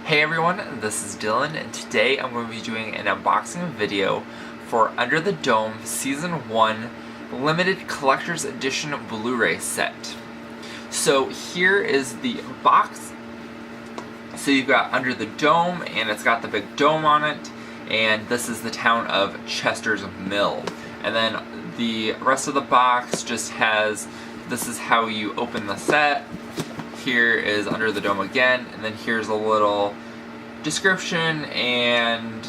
Hey everyone, this is Dylan, and today I'm going to be doing an unboxing video for Under the Dome Season 1 Limited Collector's Edition Blu-ray set. So here is the box. So you've got Under the Dome, and it's got the big dome on it, and this is the town of Chester's Mill. And then the rest of the box just has, this is how you open the set. Here is Under the Dome again, and then here's a little description and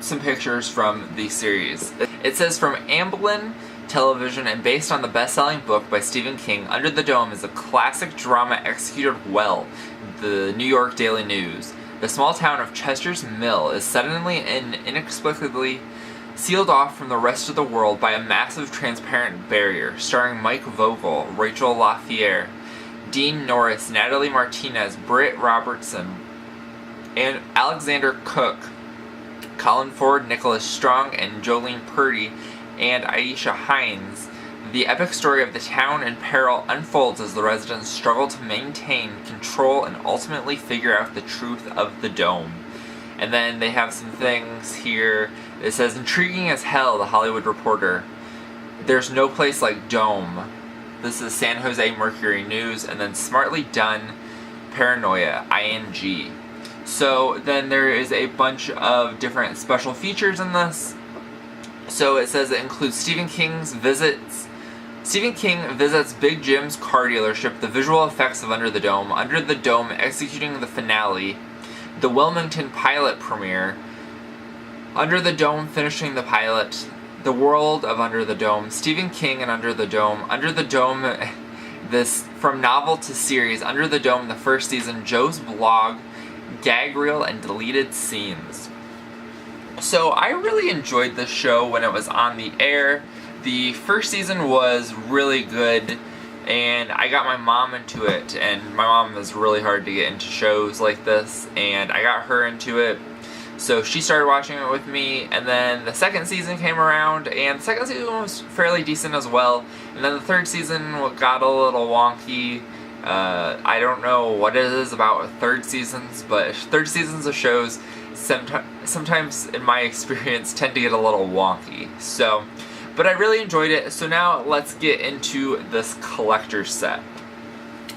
some pictures from the series. It says, from Amblin Television and based on the best-selling book by Stephen King, Under the Dome is a classic drama executed well. The New York Daily News. The small town of Chester's Mill is suddenly and inexplicably sealed off from the rest of the world by a massive transparent barrier, starring Mike Vogel, Rachel LaFierre, Dean Norris, Natalie Martinez, Britt Robertson, and Alexander Cook, Colin Ford, Nicholas Strong, and Jolene Purdy, and Aisha Hines. The epic story of the town in peril unfolds as the residents struggle to maintain control and ultimately figure out the truth of the dome. And then they have some things here. It says, intriguing as hell, The Hollywood Reporter. There's no place like Dome. This is San Jose Mercury News. And then Smartly Done, Paranoia, ING. So then there is a bunch of different special features in this. So it says it includes Stephen King visits Big Jim's car dealership, the visual effects of Under the Dome executing the finale, the Wilmington pilot premiere, Under the Dome finishing the pilot, the world of Under the Dome, Stephen King and Under the Dome, this from novel to series, Under the Dome, the first season, Joe's blog, gag reel, and deleted scenes. So I really enjoyed this show when it was on the air. The first season was really good, and I got my mom into it, and my mom is really hard to get into shows like this, and I got her into it. So she started watching it with me, and then the second season came around, and the second season was fairly decent as well. And then the third season got a little wonky. I don't know what it is about third seasons, but third seasons of shows sometimes, in my experience, tend to get a little wonky. So, but I really enjoyed it. So now let's get into this collector set.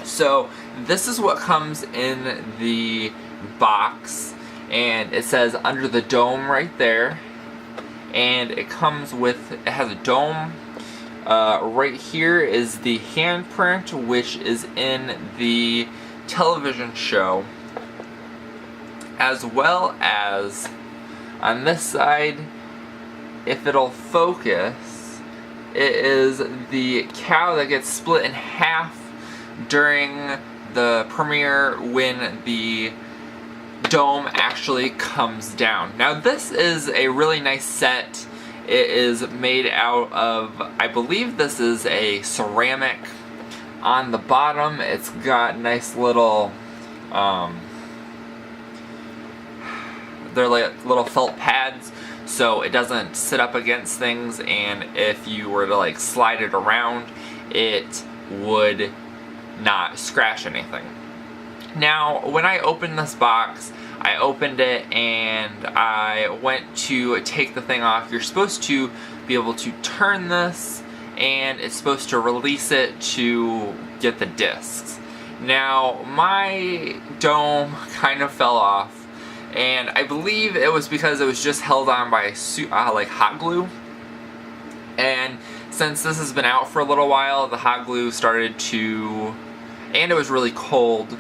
So this is what comes in the box, and it says Under the Dome right there, and it comes with, it has a dome. Right here is the handprint, which is in the television show, as well as on this side, if it'll focus, it is the cow that gets split in half during the premiere when the dome actually comes down. Now this is a really nice set. It is made out of, I believe this is a ceramic on the bottom. It's got nice little, they're like little felt pads, so it doesn't sit up against things, and if you were to like slide it around, it would not scratch anything. Now, when I opened this box, I opened it and I went to take the thing off. You're supposed to be able to turn this, and it's supposed to release it to get the discs. Now, my dome kind of fell off, and I believe it was because it was just held on by like hot glue. And since this has been out for a little while, the hot glue started to, and it was really cold,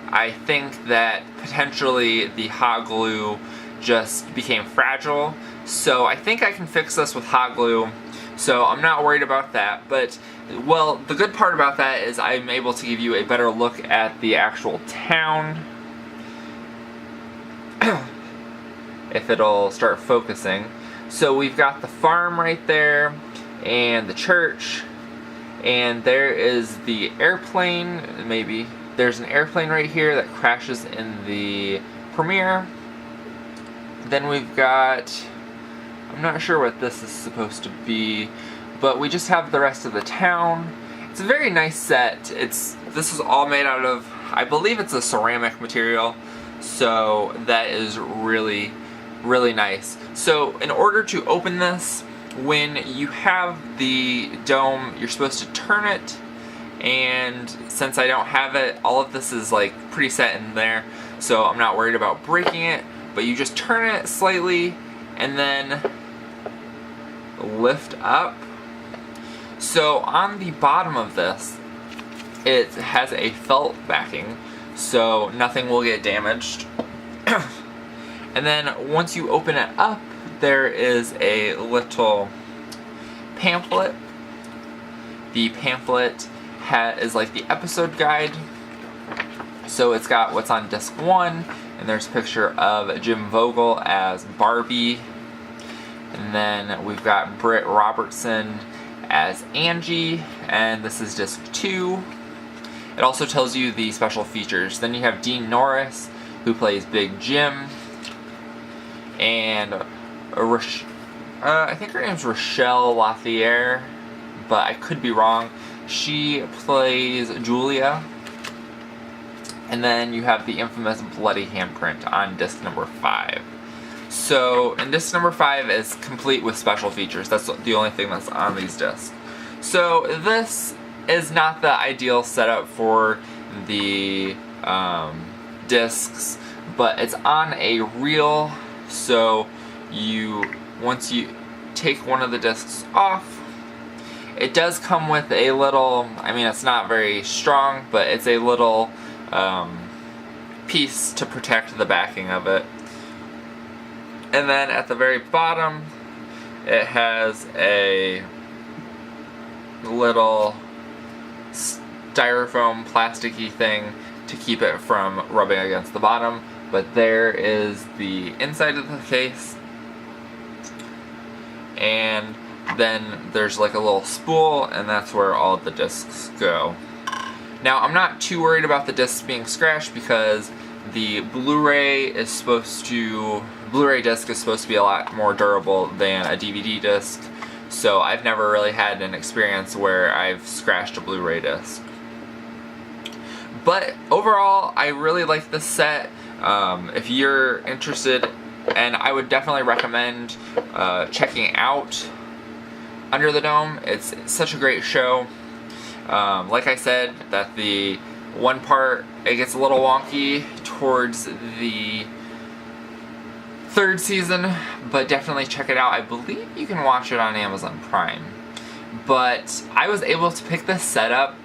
I think that potentially the hot glue just became fragile. So I think I can fix this with hot glue, so I'm not worried about that. But, well, the good part about that is I'm able to give you a better look at the actual town. If it'll start focusing. So we've got the farm right there, and the church, and there is the airplane, maybe. There's an airplane right here that crashes in the premiere. Then we've got, I'm not sure what this is supposed to be, but we just have the rest of the town. It's a very nice set. This is all made out of, I believe it's a ceramic material. So that is really, really nice. So in order to open this, when you have the dome, you're supposed to turn it, and since I don't have it, all of this is like preset in there, so I'm not worried about breaking it. But you just turn it slightly and then lift up. So on the bottom of this, it has a felt backing, so nothing will get damaged. And then once you open it up, there is a little pamphlet. The pamphlet is like the episode guide. So it's got what's on disc 1, and there's a picture of Jim Vogel as Barbie. And then we've got Britt Robertson as Angie, and this is disc 2. It also tells you the special features. Then you have Dean Norris, who plays Big Jim, and I think her name's Rochelle Lothier, but I could be wrong. She plays Julia. And then you have the infamous bloody handprint on disc number 5. So, and disc number 5 is complete with special features. That's the only thing that's on these discs. So this is not the ideal setup for the discs, but it's on a reel. So once you take one of the discs off, it does come with a little, I mean, it's not very strong, but it's a little piece to protect the backing of it. And then at the very bottom, it has a little styrofoam plasticky thing to keep it from rubbing against the bottom. But there is the inside of the case, and then there's like a little spool, and that's where all the discs go. Now, I'm not too worried about the discs being scratched because the Blu-ray disc is supposed to be a lot more durable than a DVD disc, so I've never really had an experience where I've scratched a Blu-ray disc. But overall, I really like this set. If you're interested, and I would definitely recommend checking out Under the Dome. It's such a great show. Like I said, that the one part, it gets a little wonky towards the 3rd season, but definitely check it out. I believe you can watch it on Amazon Prime. But I was able to pick this setup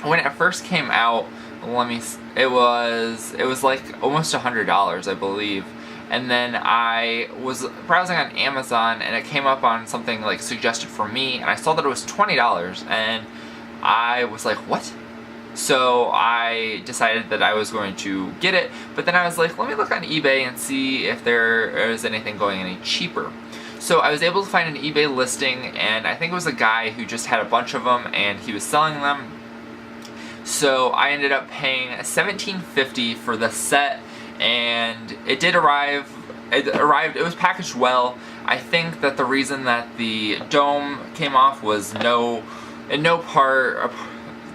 when it first came out. It was like almost $100, I believe. And then I was browsing on Amazon, and it came up on something like suggested for me, and I saw that it was $20, and I was like, what? So I decided that I was going to get it, but then I was like, let me look on eBay and see if there is anything going any cheaper. So I was able to find an eBay listing, and I think it was a guy who just had a bunch of them, and he was selling them. So I ended up paying $17.50 for the set, and it did arrive. It was packaged well. I think that the reason that the dome came off was in no part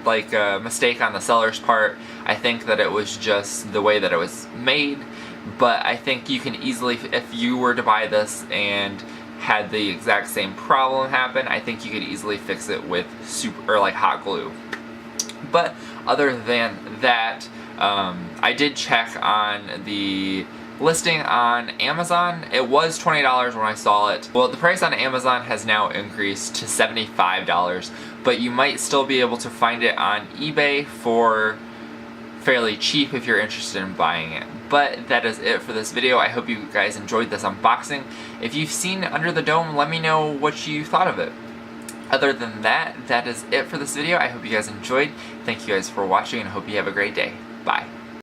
like a mistake on the seller's part. I think that it was just the way that it was made. But I think you can easily, if you were to buy this and had the exact same problem happen, I think you could easily fix it with hot glue. But other than that, I did check on the listing on Amazon. It was $20 when I saw it. Well, the price on Amazon has now increased to $75, but you might still be able to find it on eBay for fairly cheap if you're interested in buying it. But that is it for this video. I hope you guys enjoyed this unboxing. If you've seen Under the Dome, let me know what you thought of it. Other than that, that is it for this video. I hope you guys enjoyed. Thank you guys for watching, and hope you have a great day. Bye.